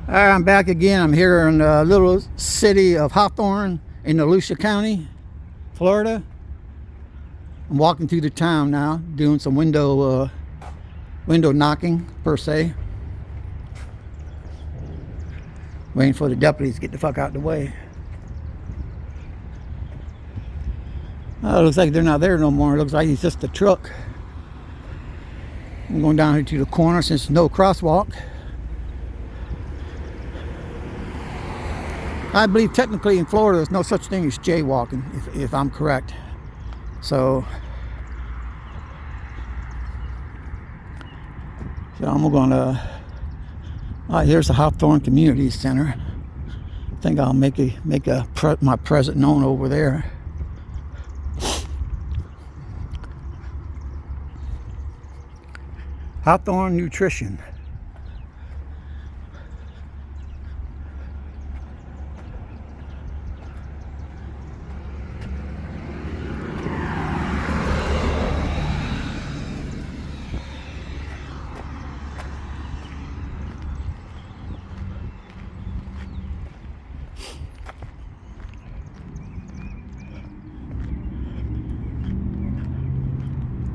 Alright, I'm back again. I'm here in the little city of Hawthorne in Alachua County, Florida. I'm walking through the town now, doing some window knocking, per se. Waiting for the deputies to get the fuck out of the way. Oh, it looks like they're not there no more. It looks like it's just a truck. I'm going down here to the corner since there's no crosswalk. I believe technically in Florida there's no such thing as jaywalking, if I'm correct. So I'm gonna. Here's the Hawthorne Community Center. I think I'll make my presence known over there. Hawthorne Nutrition.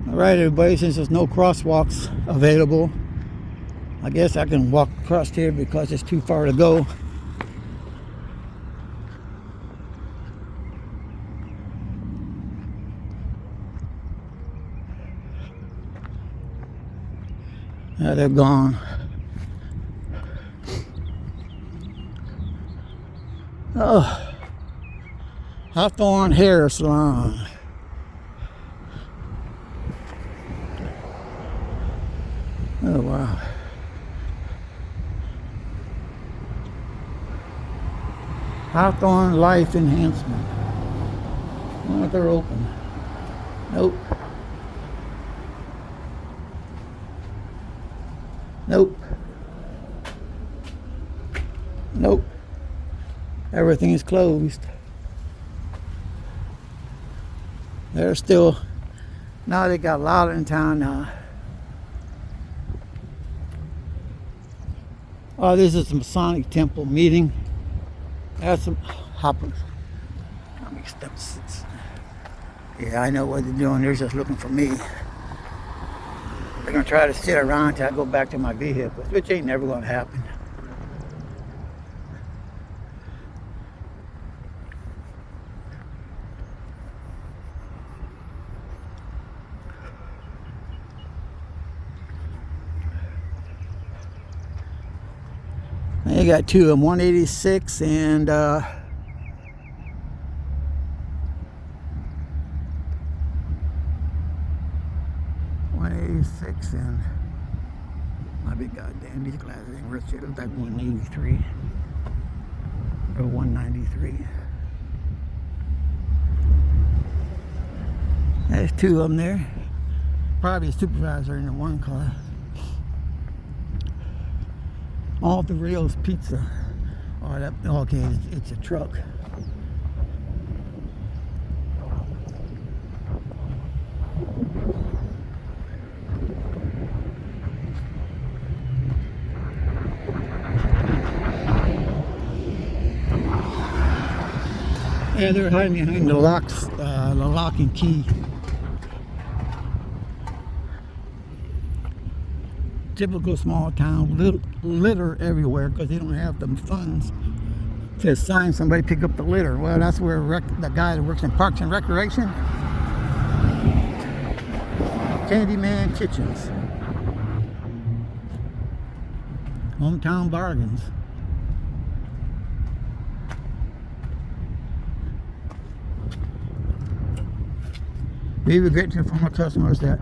Alright everybody, since there's no crosswalks available, I guess I can walk across here because it's too far to go. They're gone. Oh, Hawthorne Hair Salon. Oh wow. Hawthorne Life Enhancement. I wonder if they're open. Nope. Nope. Nope. Everything is closed. They're still, now they got a lot in town now. Oh, this is the Masonic Temple meeting. That's some hoppers. Yeah, I know what they're doing. They're just looking for me. They're gonna try to sit around until I go back to my vehicle, which ain't never gonna happen. They got two of them, 186 and 186 and my big goddamn, these glasses ain't worth shit. It looks like 183 or 193. There's two of them there. Probably a supervisor in the one car. Off the Rails Pizza. Oh, that, okay, it's a truck. Yeah, they're hiding behind the locks, the lock and key. Typical small town, litter everywhere because they don't have the funds to assign somebody to pick up the litter. Well, that's where the guy that works in Parks and Recreation, Candyman Kitchens, Hometown Bargains. We regret to inform our customers that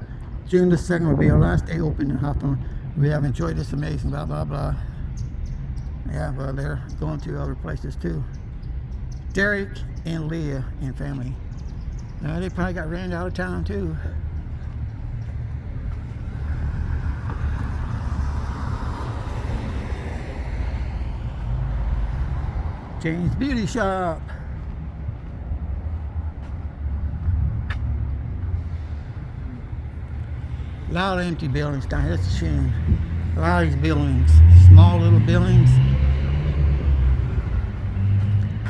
June the 2nd will be our last day open in Hawthorne. We have enjoyed this amazing blah blah blah. Yeah, well, they're going to other places too. Derek and Leah and family. Now they probably got ran out of town too. Jane's Beauty Shop. A lot of empty buildings down here. That's a shame. A lot of these buildings, small little buildings,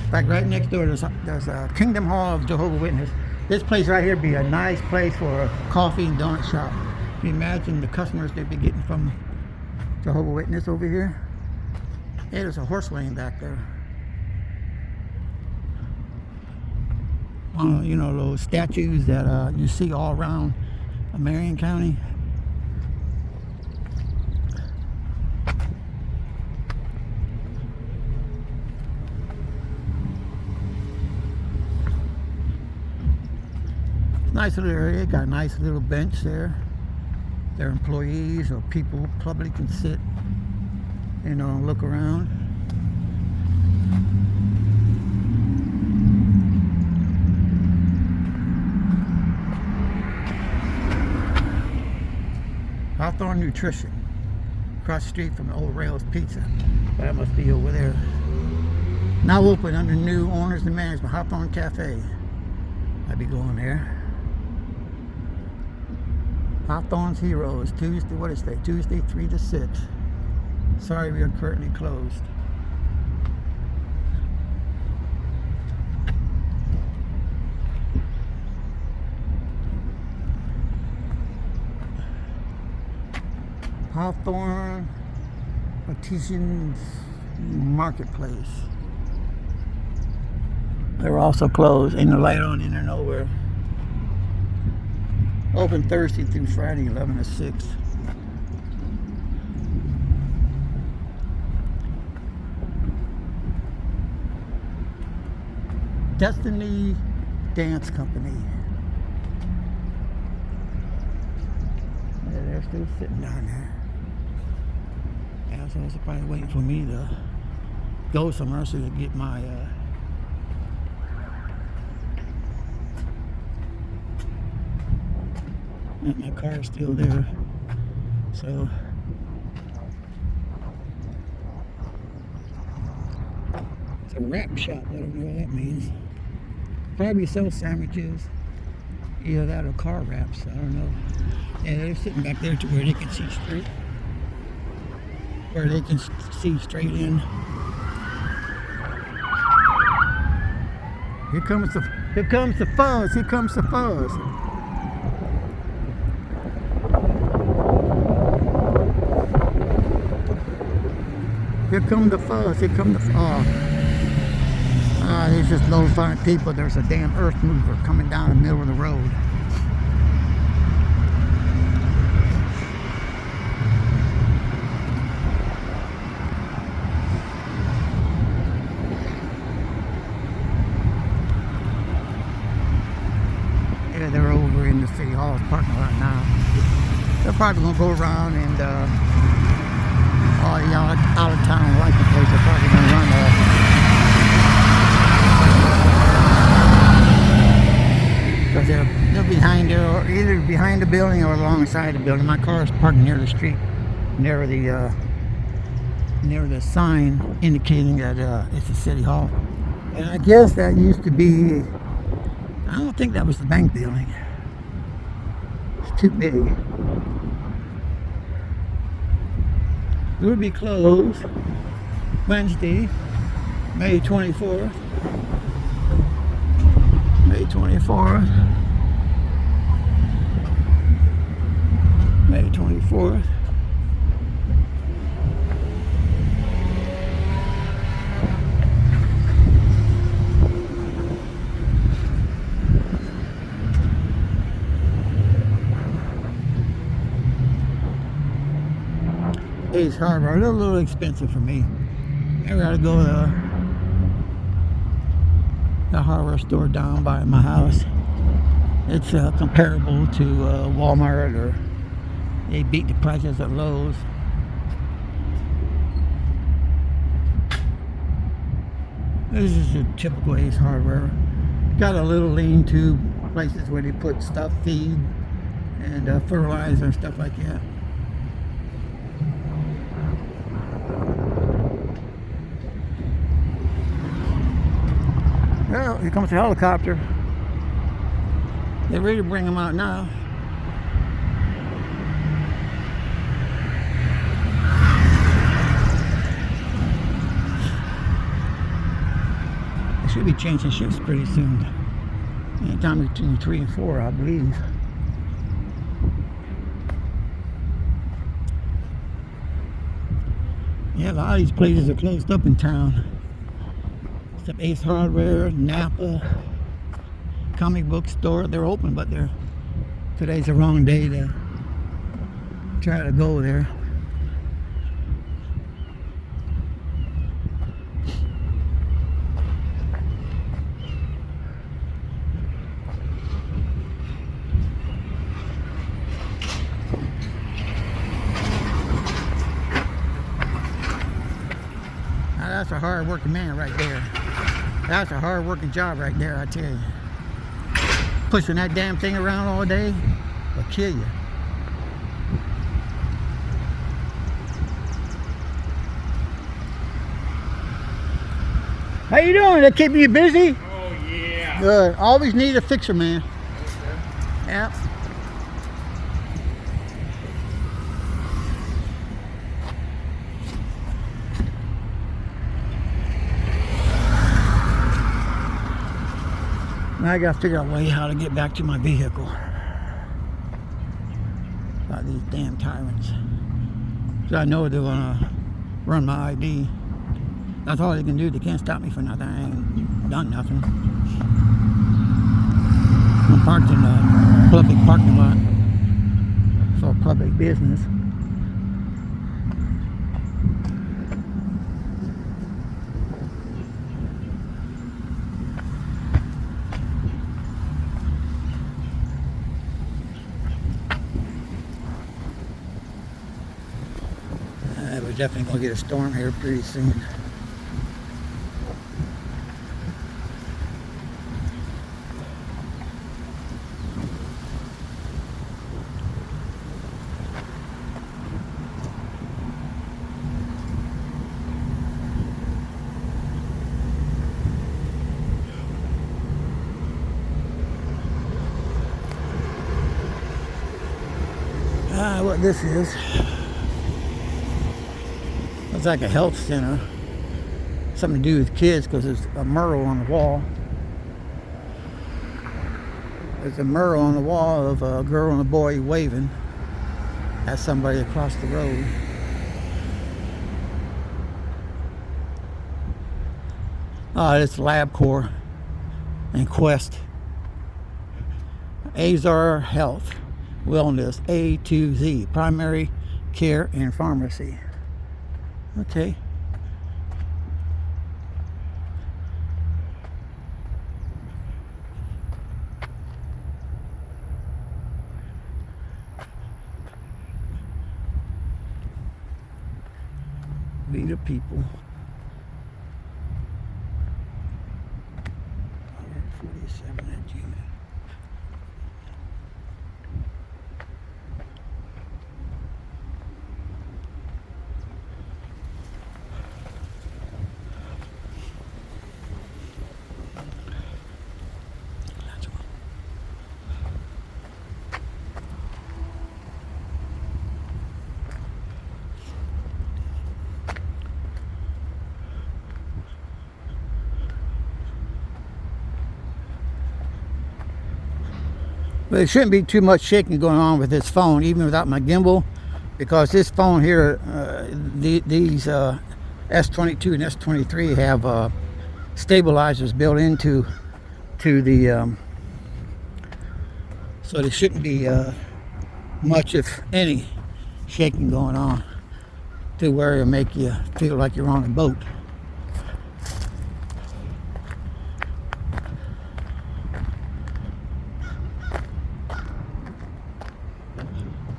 In fact, right next door there's a Kingdom Hall of Jehovah's Witness. This place right here would be a nice place for a coffee and donut shop. Can you imagine the customers they'd be getting from Jehovah's Witness over here? Hey, there's a horse lane back there. You know, those statues that you see all around Marion County. Nice little area, got a nice little bench there. Their employees or people, public can sit, you know, and look around. Hawthorne Nutrition, across the street from the old Rails Pizza. That must be over there. Now open under new owners and management, Hawthorne Cafe. I'd be going there. Hawthorne's Heroes, Tuesday, what is that? Tuesday 3 to 6. Sorry, we are currently closed. Hawthorne Artisans Marketplace. They're also closed. Ain't no light on in there nowhere. Open Thursday through Friday, 11 to 6. Destiny Dance Company. Yeah, they're still sitting down there. Yeah, so they're probably waiting for me to go somewhere so to get my car's still there, so it's a wrap shop. I don't know what that means. Probably sell sandwiches, either that or car wraps. I don't know. Yeah, they're sitting back there to where they can see straight, in. Here comes the fuzz. Here comes the fuzz. Here come the fuzz. Here come the fuzz. He's just notifying people there's a damn earth mover coming down the middle of the road. Yeah, they're over in the City Hall's parking lot now. They're probably going to go around and all the out of town license plates are probably going to run because they're behind there, or either behind the building or alongside the building. My car is parked near the street, near the sign indicating that it's a City Hall. And I guess that used to be, I don't think that was the bank building. It's too big. It would be closed Wednesday, May 24th. May 24th. May 24th. Ace Harbor, a little expensive for me. I gotta go to the hardware store down by my house. It's comparable to Walmart, or they beat the prices at Lowe's. This is a typical Ace Hardware. Got a little lean-to places where they put stuff, feed, and fertilizer and stuff like that. Well, here comes the helicopter. They're ready to bring them out now. Should be changing shifts pretty soon. Anytime between 3 and 4, I believe. Yeah, a lot of these places are closed up in town. Except Ace Hardware, Napa, comic book store. They're open, but today's the wrong day to try to go there. That's a hard working man right there. That's a hard working job right there, I tell you. Pushing that damn thing around all day will kill you. How you doing? They keeping you busy? Oh yeah. Good. Always need a fixer, man. Okay. Yep. Now I gotta figure out a way how to get back to my vehicle. By these damn tyrants. So I know they're gonna run my ID. That's all they can do. They can't stop me for nothing. I ain't done nothing. I'm parked in a public parking lot for public business. We're definitely going to get a storm here pretty soon. What this is. It's like a health center. Something to do with kids because there's a mural on the wall. There's a mural on the wall of a girl and a boy waving at somebody across the road. It's LabCorp and Quest. Azar Health, Wellness, A to Z, Primary Care and Pharmacy. Okay. We the people. 47 at Gmail. But there shouldn't be too much shaking going on with this phone, even without my gimbal, because this phone here, these S22 and S23 have stabilizers built into the, so there shouldn't be much, if any, shaking going on to where it'll make you feel like you're on a boat.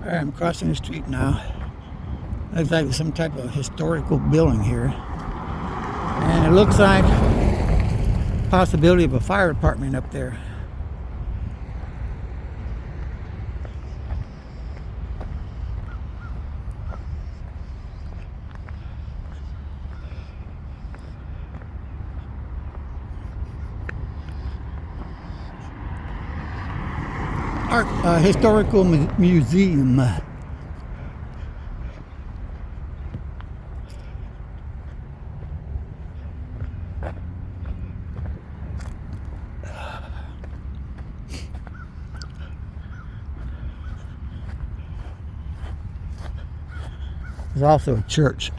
Alright, I'm crossing the street now. Looks like some type of historical building here. And it looks like possibility of a fire department up there. Art, historical museum. There's also a church.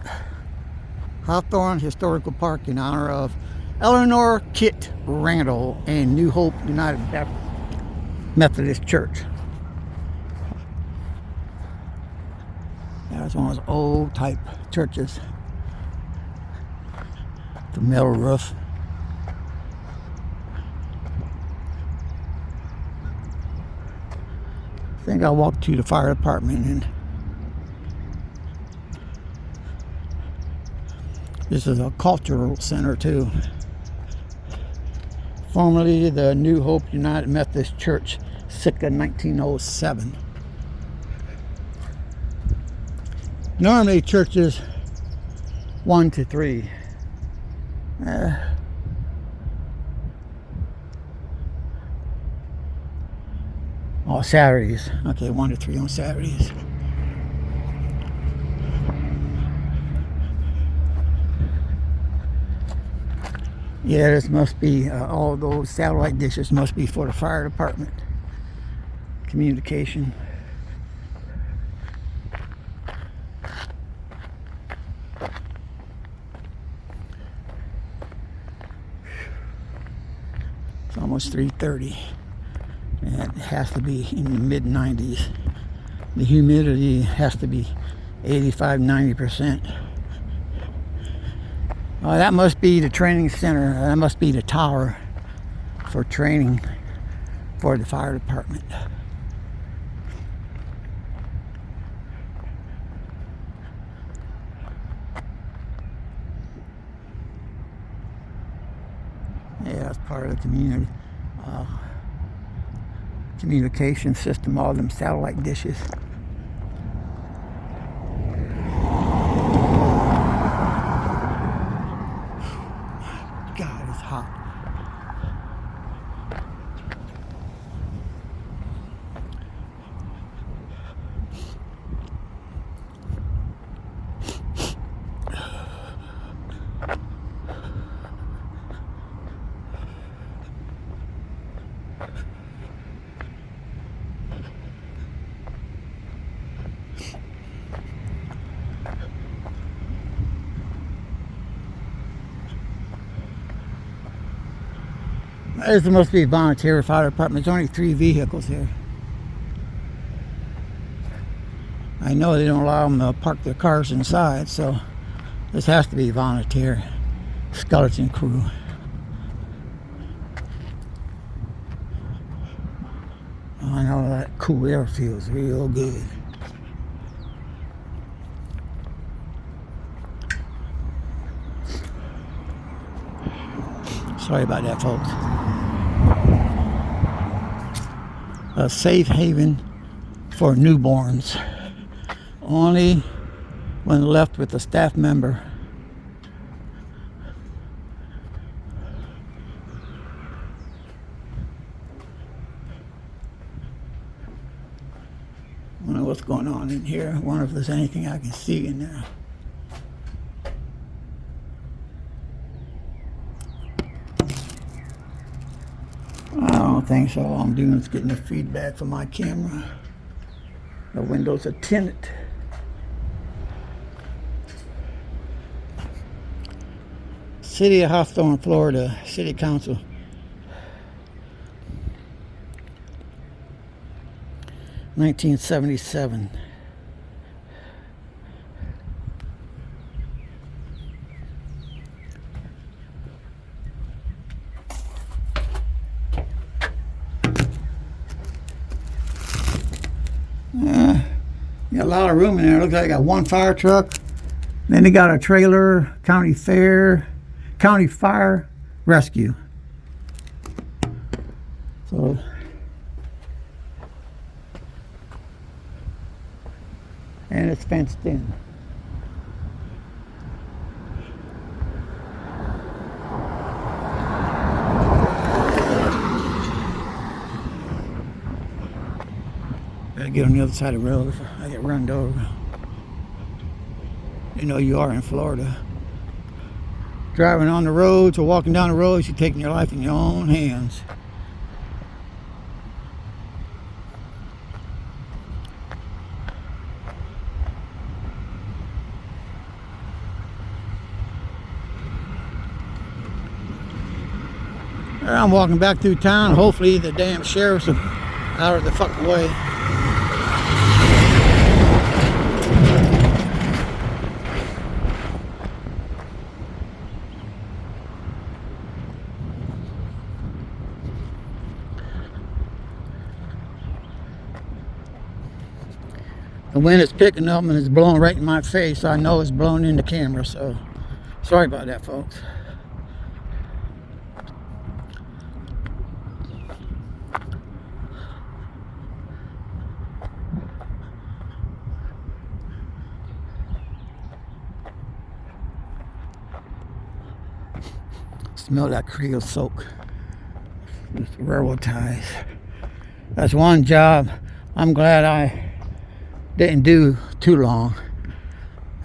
Hawthorne Historical Park in honor of Eleanor Kit Randall and New Hope United Methodist Church. That's one of those old type churches. The metal roof. I think I walked to the fire department, and this is a cultural center too. Formerly the New Hope United Methodist Church, circa 1907. Normally churches 1 to 3. Oh, Saturdays. Okay, 1 to 3 on Saturdays. Yeah, this must be, all those satellite dishes must be for the fire department. Communication. It's almost 3:30. And it has to be in the mid 90s. The humidity has to be 85-90%. That must be the training center. That must be the tower for training for the fire department. Yeah, that's part of the community. Communication system, all them satellite dishes. God, it's hot. This must be a volunteer fire department. There's only 3 vehicles here. I know they don't allow them to park their cars inside, so this has to be a volunteer skeleton crew. Oh, I know that cool air feels real good. Sorry about that, folks. A safe haven for newborns. Only when left with a staff member. I don't know what's going on in here. I wonder if there's anything I can see in there. I don't think so. All I'm doing is getting the feedback from my camera. The windows are tinted. City of Hawthorne, Florida, City Council. (1977). Got a lot of room in there. Looks like they got 1 fire truck. Then they got a trailer, county fair, county fire rescue. So and it's fenced in. Gotta get on the other side of the road if I get run over. You know you are in Florida. Driving on the roads or walking down the roads, you're taking your life in your own hands. I'm walking back through town. Hopefully the damn sheriff's out of the fucking way. The wind is picking up and it's blowing right in my face. I know it's blowing in the camera, so sorry about that, folks. Smell that creosote with railroad ties. That's one job I'm glad I didn't do too long.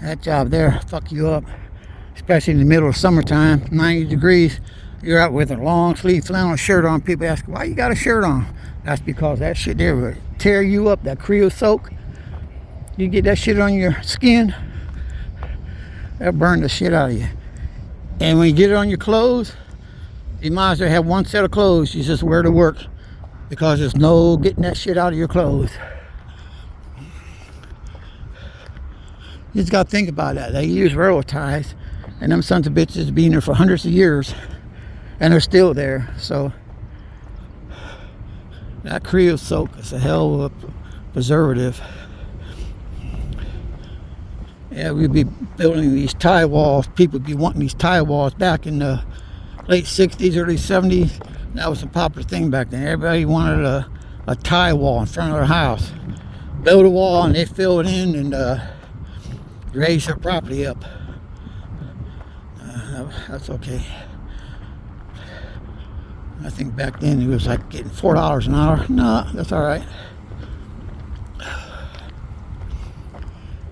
That job there fuck you up, especially in the middle of summertime, 90 degrees. You're out with a long sleeve flannel shirt on. People ask, why you got a shirt on? That's because that shit there will tear you up. That creosote, you get that shit on your skin, that'll burn the shit out of you. And when you get it on your clothes, you might as well have one set of clothes you just wear to work, because there's no getting that shit out of your clothes. You just gotta think about that. They use railroad ties, and them sons of bitches have been there for hundreds of years, and they're still there. So that creosote is a hell of a preservative. Yeah, we'd be building these tie walls. People would be wanting these tie walls back in the late 60s, early 70s. That was a popular thing back then. Everybody wanted a tie wall in front of their house. Build a wall and they fill it in and raise their property up. That's okay. I think back then it was like getting $4 an hour. No, that's all right.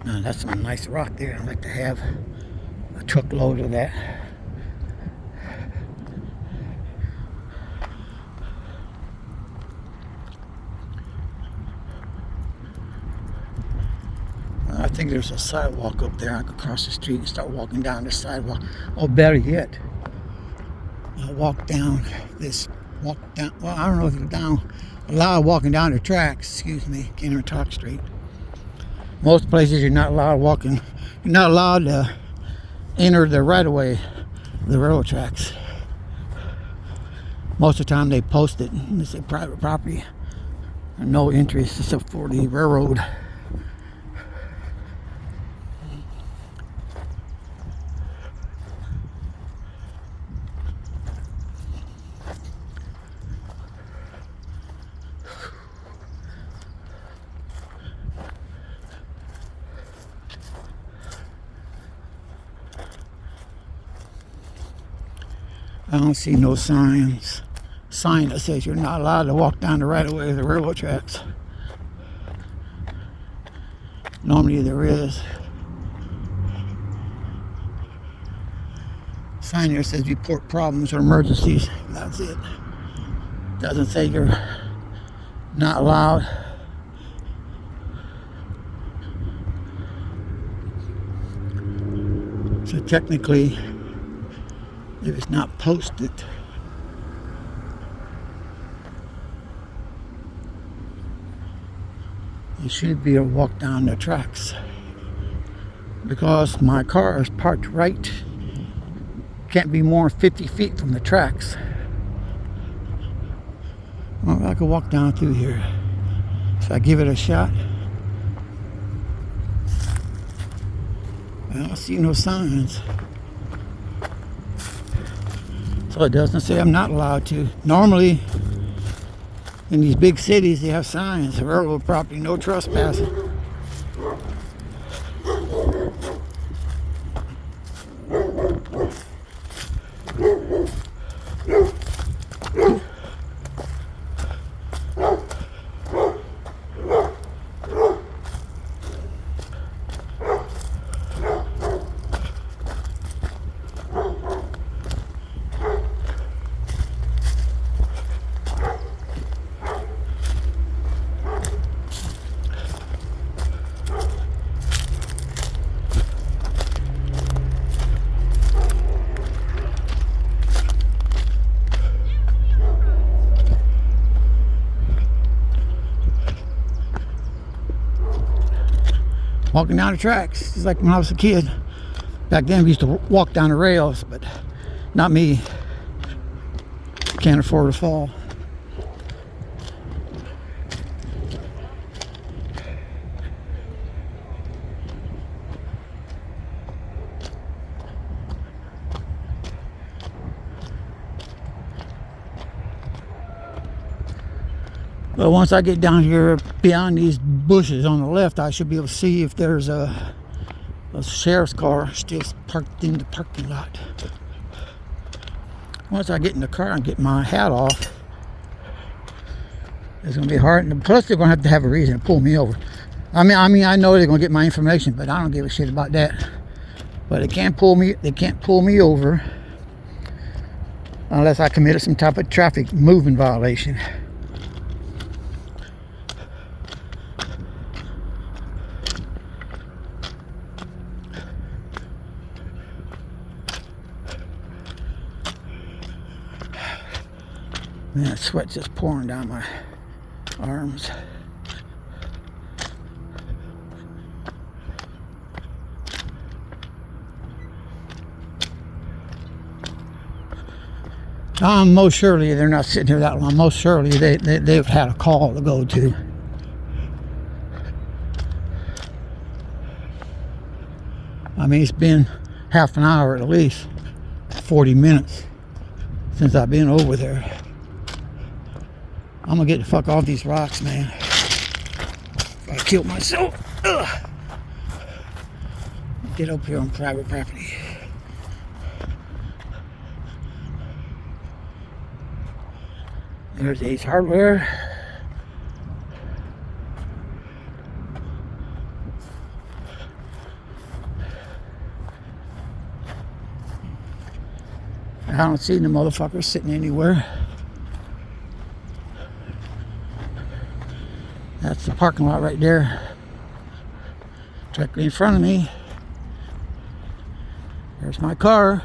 No, that's some nice rock there. I'd like to have a truckload of that. I think there's a sidewalk up there. I could cross the street and start walking down the sidewalk. Or better yet, I'll walk down, well, I don't know if it's down, allowed walking down the tracks, excuse me, can't even talk straight. Most places you're not allowed walking, you're not allowed to enter the right of way, the railroad tracks. Most of the time they post it, and they say private property, no entry except for the railroad. I don't see no sign that says you're not allowed to walk down the right of way of the railroad tracks. Normally there is. Sign there says report problems or emergencies. That's it. Doesn't say you're not allowed. So technically, if it's not posted, you should be able to walk down the tracks. Because my car is parked right, can't be more than 50 feet from the tracks. Well, I could walk down through here. So I give it a shot. I don't see no signs. So it doesn't say I'm not allowed to. Normally, in these big cities, they have signs: railroad property, no trespassing. walking down the tracks, just like when I was a kid. Back then we used to walk down the rails, but not me. Can't afford to fall. But once I get down here beyond these bushes on the left, I should be able to see if there's a sheriff's car still parked in the parking lot. Once I get in the car and get my hat off, it's gonna be hard. And plus, they're gonna have a reason to pull me over. I mean, I know they're gonna get my information, but I don't give a shit about that. But they can't pull me. They can't pull me over unless I committed some type of traffic moving violation. Man, sweat's just pouring down my arms. Most surely they're not sitting here that long. Most surely they've had a call to go to. I mean, it's been half an hour at least, 40 minutes since I've been over there. I'm gonna get the fuck off these rocks, man. I killed myself. Ugh. Get up here on private property. There's Ace Hardware. I don't see the motherfuckers sitting anywhere. That's the parking lot right there, directly in front of me. There's my car.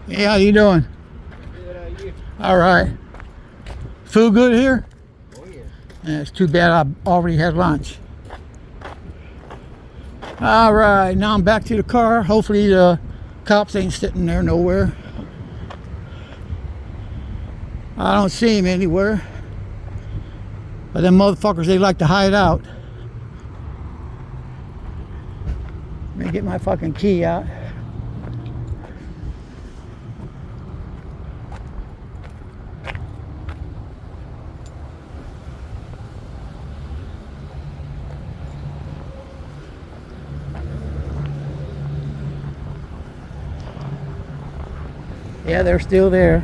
Hey, how you doing? Good, how are you? All right. Food good here? Oh yeah. Yeah, it's too bad I already had lunch. All right, now I'm back to the car. Hopefully the cops ain't sitting there nowhere. I don't see him anywhere. But them motherfuckers, they like to hide out. Let me get my fucking key out. Yeah, they're still there.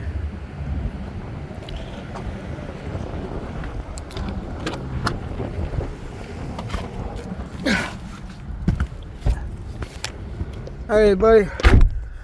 Hey, buddy.